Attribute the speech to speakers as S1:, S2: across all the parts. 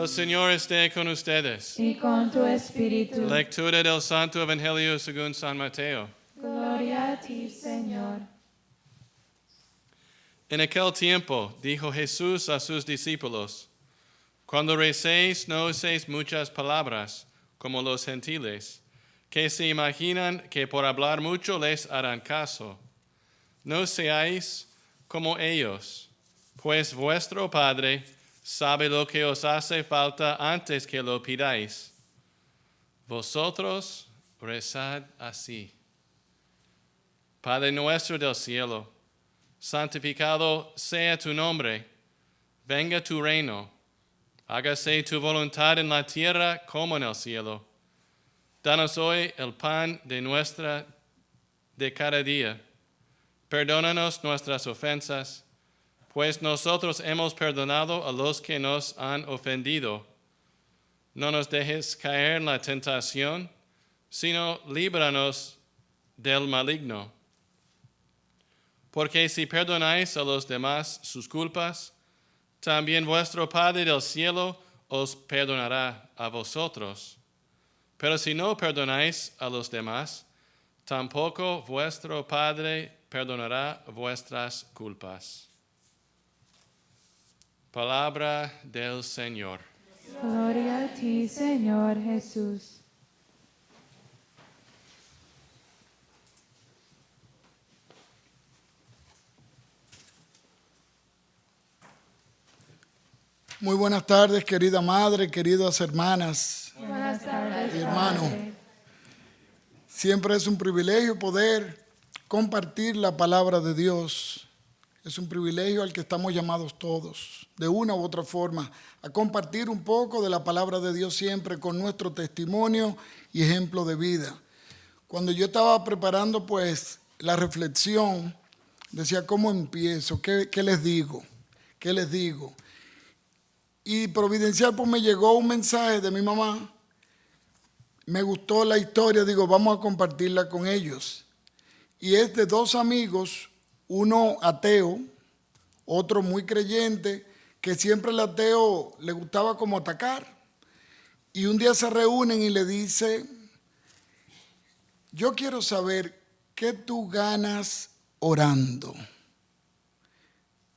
S1: El Señor esté con ustedes.
S2: Y con tu espíritu.
S1: Lectura del Santo Evangelio según San Mateo.
S2: Gloria a ti, Señor.
S1: En aquel tiempo dijo Jesús a sus discípulos: Cuando recéis, no uséis muchas palabras, como los gentiles, que se imaginan que por hablar mucho les harán caso. No seáis como ellos, pues vuestro Padre sabe lo que os hace falta antes que lo pidáis. Vosotros rezad así: Padre nuestro del cielo, santificado sea tu nombre, venga tu reino, hágase tu voluntad en la tierra como en el cielo. Danos hoy el pan de cada día. Perdónanos nuestras ofensas, pues nosotros hemos perdonado a los que nos han ofendido. No nos dejes caer en la tentación, sino líbranos del maligno. Porque si perdonáis a los demás sus culpas, también vuestro Padre del cielo os perdonará a vosotros. Pero si no perdonáis a los demás, tampoco vuestro Padre perdonará vuestras culpas. Palabra del Señor.
S2: Gloria a ti, Señor Jesús.
S3: Muy buenas tardes, querida madre, queridas hermanas
S2: Buenas tardes,
S3: y hermanos.
S2: Padre.
S3: Siempre es un privilegio poder compartir la palabra de Dios. Es un privilegio al que estamos llamados todos, de una u otra forma, a compartir un poco de la palabra de Dios siempre con nuestro testimonio y ejemplo de vida. Cuando yo estaba preparando pues la reflexión, decía, ¿cómo empiezo? ¿Qué les digo? ¿Qué les digo? Y providencial pues me llegó un mensaje de mi mamá. Me gustó la historia, digo, vamos a compartirla con ellos. Y es de dos amigos, uno ateo, otro muy creyente, que siempre el ateo le gustaba como atacar. Y un día se reúnen y le dice, yo quiero saber qué tú ganas orando.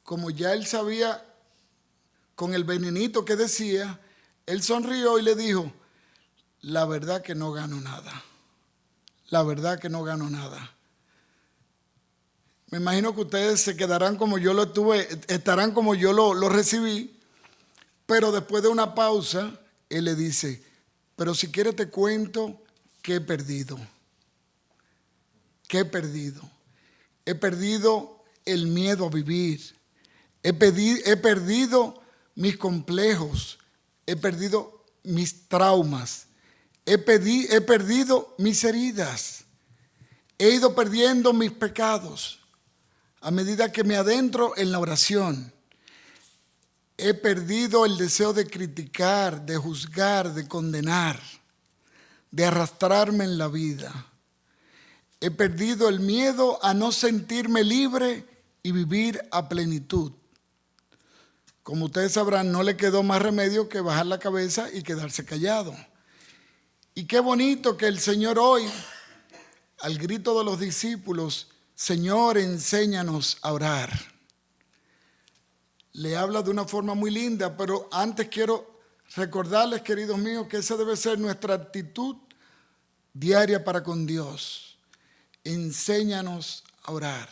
S3: Como ya él sabía con el venenito que decía, él sonrió y le dijo, la verdad que no gano nada. La verdad que no gano nada. Me imagino que ustedes se quedarán como yo lo tuve, estarán como yo lo recibí, pero después de una pausa, él le dice, pero si quieres te cuento que he perdido. ¿Qué he perdido? He perdido el miedo a vivir. He perdido mis complejos. He perdido mis traumas. He perdido mis heridas. He ido perdiendo mis pecados a medida que me adentro en la oración. He perdido el deseo de criticar, de juzgar, de condenar, de arrastrarme en la vida. He perdido el miedo a no sentirme libre y vivir a plenitud. Como ustedes sabrán, no le quedó más remedio que bajar la cabeza y quedarse callado. Y qué bonito que el Señor hoy, al grito de los discípulos, Señor, enséñanos a orar. Le habla de una forma muy linda, pero antes quiero recordarles, queridos míos, que esa debe ser nuestra actitud diaria para con Dios. Enséñanos a orar.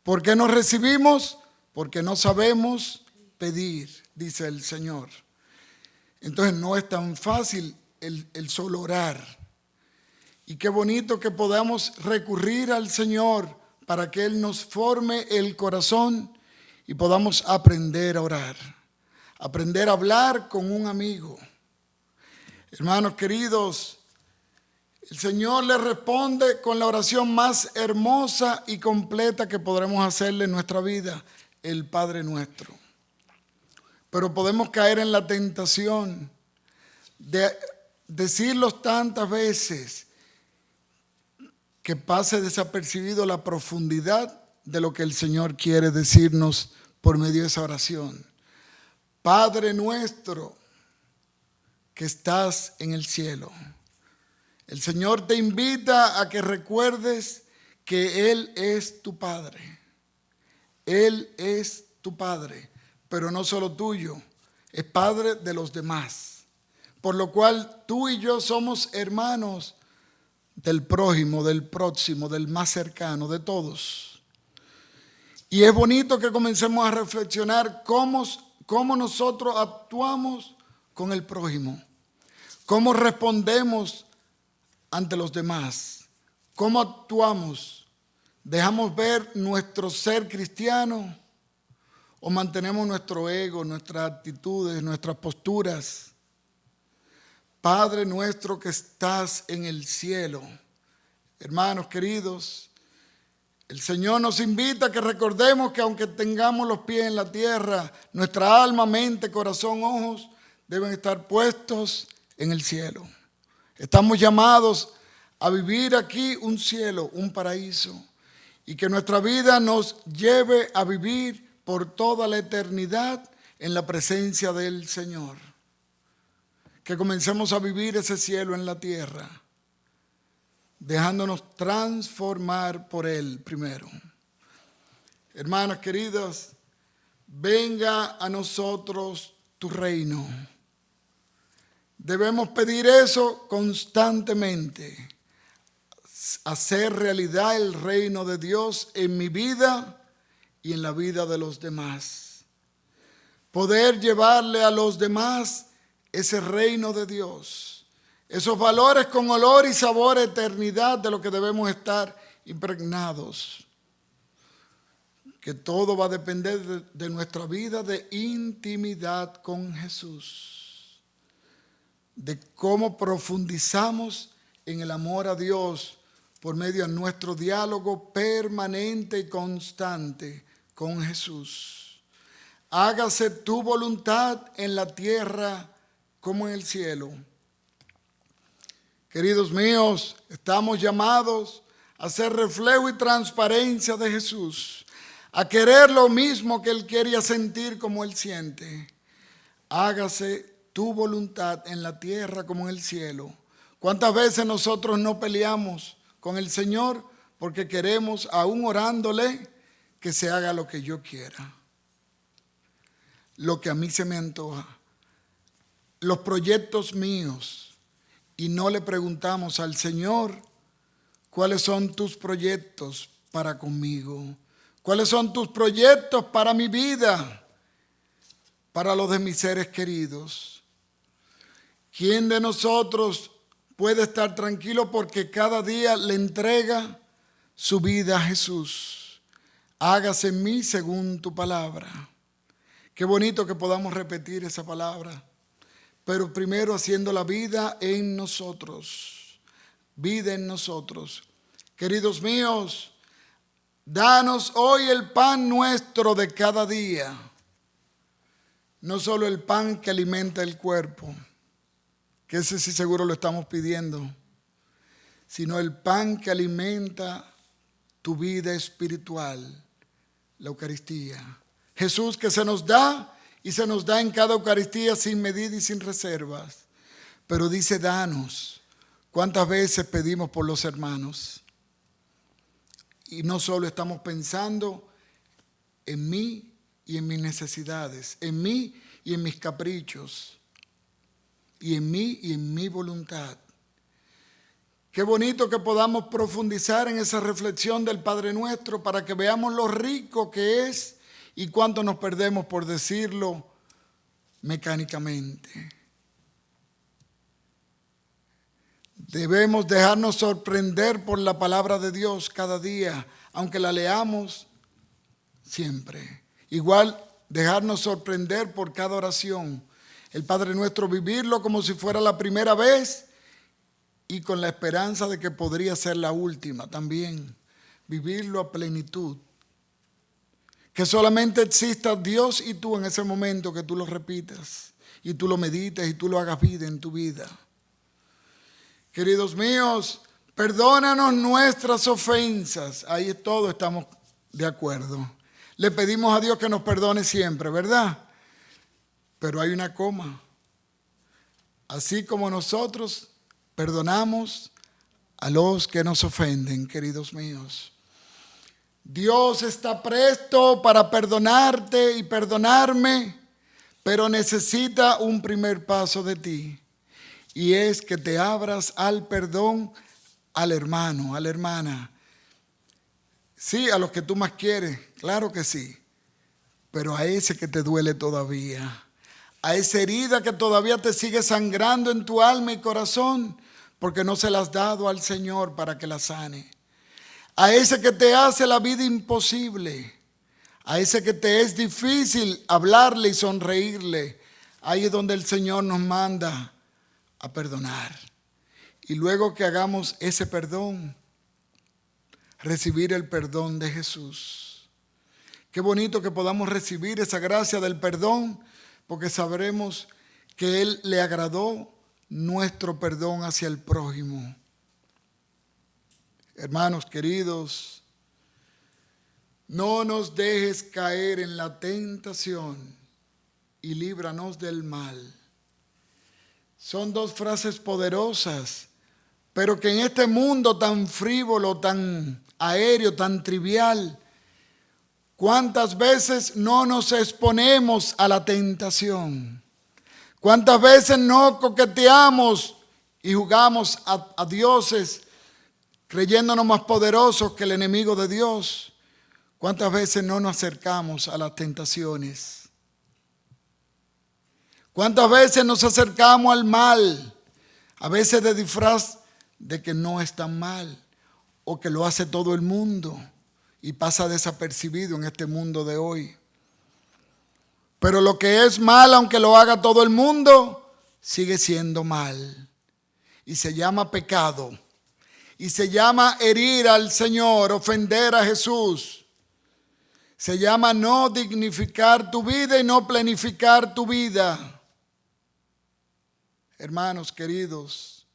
S3: ¿Por qué no recibimos? Porque no sabemos pedir, dice el Señor. Entonces no es tan fácil el solo orar. Y qué bonito que podamos recurrir al Señor para que Él nos forme el corazón y podamos aprender a orar, aprender a hablar con un amigo. Hermanos queridos, el Señor le responde con la oración más hermosa y completa que podremos hacerle en nuestra vida, el Padre Nuestro. Pero podemos caer en la tentación de decirlos tantas veces que pase desapercibido la profundidad de lo que el Señor quiere decirnos por medio de esa oración. Padre nuestro que estás en el cielo. El Señor te invita a que recuerdes que Él es tu Padre. Él es tu Padre, pero no solo tuyo, es Padre de los demás. Por lo cual tú y yo somos hermanos del prójimo, del próximo, del más cercano, de todos. Y es bonito que comencemos a reflexionar cómo nosotros actuamos con el prójimo, cómo respondemos ante los demás, cómo actuamos. ¿Dejamos ver nuestro ser cristiano o mantenemos nuestro ego, nuestras actitudes, nuestras posturas? Padre nuestro que estás en el cielo. Hermanos queridos, el Señor nos invita a que recordemos que aunque tengamos los pies en la tierra, nuestra alma, mente, corazón, ojos deben estar puestos en el cielo. Estamos llamados a vivir aquí un cielo, un paraíso, y que nuestra vida nos lleve a vivir por toda la eternidad en la presencia del Señor. Que comencemos a vivir ese cielo en la tierra, dejándonos transformar por Él primero. Hermanas queridas, venga a nosotros tu reino. Debemos pedir eso constantemente, hacer realidad el reino de Dios en mi vida y en la vida de los demás. Poder llevarle a los demás ese reino de Dios, esos valores con olor y sabor a eternidad de lo que debemos estar impregnados. Que todo va a depender de nuestra vida de intimidad con Jesús, de cómo profundizamos en el amor a Dios por medio de nuestro diálogo permanente y constante con Jesús. Hágase tu voluntad en la tierra como en el cielo. Queridos míos, estamos llamados a ser reflejo y transparencia de Jesús, a querer lo mismo que Él quiere y a sentir como Él siente. Hágase tu voluntad en la tierra como en el cielo. ¿Cuántas veces nosotros no peleamos con el Señor porque queremos, aún orándole, que se haga lo que yo quiera, lo que a mí se me antoja, los proyectos míos, y no le preguntamos al Señor cuáles son tus proyectos para conmigo, cuáles son tus proyectos para mi vida, para los de mis seres queridos? ¿Quién de nosotros puede estar tranquilo porque cada día le entrega su vida a Jesús? Hágase en mí según tu palabra. Qué bonito que podamos repetir esa palabra, pero primero haciendo la vida en nosotros. Vida en nosotros. Queridos míos, danos hoy el pan nuestro de cada día. No solo el pan que alimenta el cuerpo, que ese sí seguro lo estamos pidiendo, sino el pan que alimenta tu vida espiritual, la Eucaristía. Jesús, que se nos da y se nos da en cada Eucaristía sin medida y sin reservas. Pero dice, danos. ¿Cuántas veces pedimos por los hermanos? Y no solo estamos pensando en mí y en mis necesidades, en mí y en mis caprichos, y en mí y en mi voluntad. Qué bonito que podamos profundizar en esa reflexión del Padre Nuestro para que veamos lo rico que es y cuánto nos perdemos por decirlo mecánicamente. Debemos dejarnos sorprender por la palabra de Dios cada día, aunque la leamos siempre. Igual dejarnos sorprender por cada oración. El Padre Nuestro, vivirlo como si fuera la primera vez y con la esperanza de que podría ser la última también. Vivirlo a plenitud. Que solamente exista Dios y tú en ese momento, que tú lo repitas y tú lo medites y tú lo hagas vida en tu vida. Queridos míos, perdónanos nuestras ofensas. Ahí todos estamos de acuerdo. Le pedimos a Dios que nos perdone siempre, ¿verdad? Pero hay una coma. así como nosotros perdonamos a los que nos ofenden, queridos míos. Dios está presto para perdonarte y perdonarme, pero necesita un primer paso de ti, y es que te abras al perdón al hermano, a la hermana. Sí, a los que tú más quieres, claro que sí, pero a ese que te duele todavía, a esa herida que todavía te sigue sangrando en tu alma y corazón, porque no se la has dado al Señor para que la sane. A ese que te hace la vida imposible, a ese que te es difícil hablarle y sonreírle, ahí es donde el Señor nos manda a perdonar. Y luego que hagamos ese perdón, recibir el perdón de Jesús. Qué bonito que podamos recibir esa gracia del perdón, porque sabremos que Él le agradó nuestro perdón hacia el prójimo. Hermanos queridos, no nos dejes caer en la tentación y líbranos del mal. Son dos frases poderosas, pero que en este mundo tan frívolo, tan aéreo, tan trivial, ¿cuántas veces no nos exponemos a la tentación? ¿Cuántas veces no coqueteamos y jugamos a dioses creyéndonos más poderosos que el enemigo de Dios? ¿Cuántas veces no nos acercamos a las tentaciones? ¿Cuántas veces nos acercamos al mal? A veces de disfraz de que no es tan mal o que lo hace todo el mundo y pasa desapercibido en este mundo de hoy. Pero lo que es mal, aunque lo haga todo el mundo, sigue siendo mal y se llama pecado. Y se llama herir al Señor, ofender a Jesús. Se llama no dignificar tu vida y no planificar tu vida. Hermanos queridos,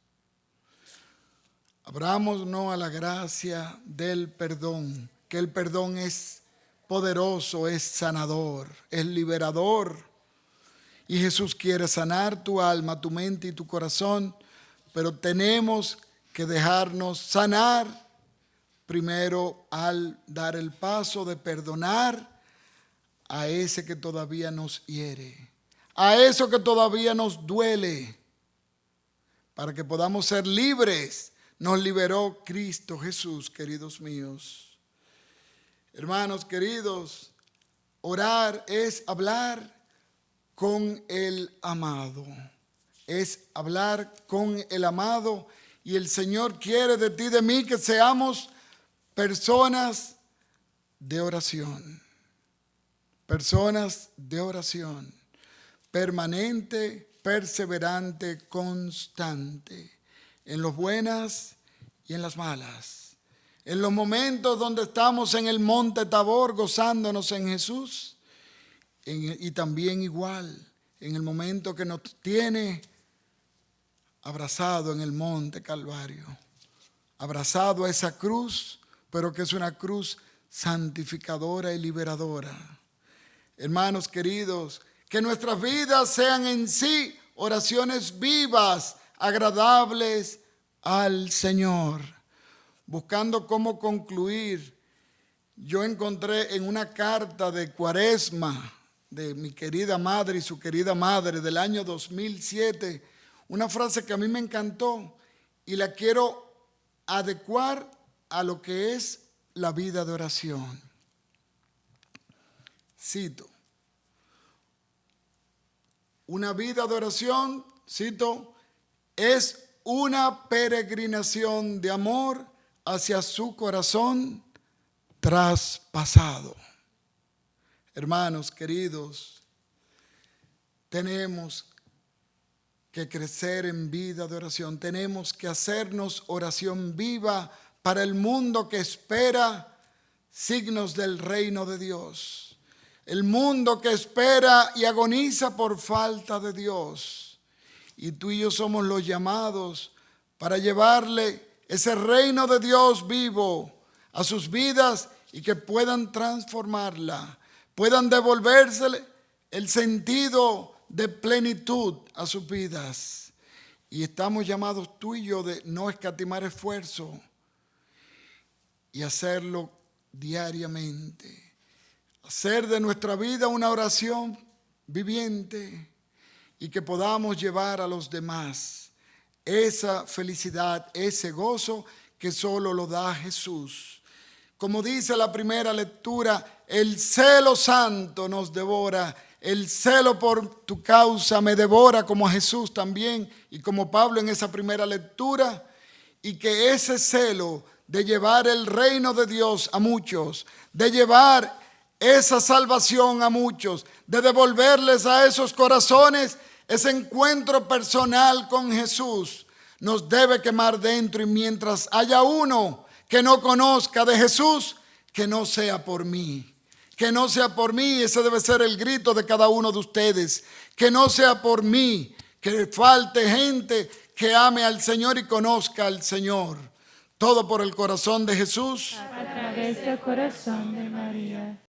S3: abrámonos a la gracia del perdón, que el perdón es poderoso, es sanador, es liberador. Y Jesús quiere sanar tu alma, tu mente y tu corazón, pero tenemos que dejarnos sanar primero al dar el paso de perdonar a ese que todavía nos hiere, a eso que todavía nos duele, para que podamos ser libres. Nos liberó Cristo Jesús, queridos míos. Hermanos queridos, orar es hablar con el amado, es hablar con el amado. Y el Señor quiere de ti y de mí que seamos personas de oración. Personas de oración. Permanente, perseverante, constante. En las buenas y en las malas. En los momentos donde estamos en el monte Tabor gozándonos en Jesús. Y también igual en el momento que nos tiene abrazado en el monte Calvario, abrazado a esa cruz, pero que es una cruz santificadora y liberadora. Hermanos queridos, que nuestras vidas sean en sí oraciones vivas, agradables al Señor. Buscando cómo concluir, yo encontré en una carta de Cuaresma de mi querida madre y su querida madre del año 2007, una frase que a mí me encantó y la quiero adecuar a lo que es la vida de oración. Cito, una vida de oración, cito, es una peregrinación de amor hacia su corazón traspasado. Hermanos queridos, tenemos que crecer en vida de oración. Tenemos que hacernos oración viva para el mundo que espera signos del reino de Dios. El mundo que espera y agoniza por falta de Dios. Y tú y yo somos los llamados para llevarle ese reino de Dios vivo a sus vidas y que puedan transformarla, puedan devolvérsele el sentido de plenitud a sus vidas. Y estamos llamados tú y yo de no escatimar esfuerzo y hacerlo diariamente. Hacer de nuestra vida una oración viviente y que podamos llevar a los demás esa felicidad, ese gozo que solo lo da Jesús. Como dice la primera lectura, el celo santo nos devora. El celo por tu causa me devora, como a Jesús también y como Pablo en esa primera lectura. Y que ese celo de llevar el reino de Dios a muchos, de llevar esa salvación a muchos, de devolverles a esos corazones ese encuentro personal con Jesús, nos debe quemar dentro. Y mientras haya uno que no conozca de Jesús, que no sea por mí. Que no sea por mí, ese debe ser el grito de cada uno de ustedes. Que no sea por mí, que falte gente que ame al Señor y conozca al Señor. Todo por el corazón de Jesús.
S2: A través del corazón de María.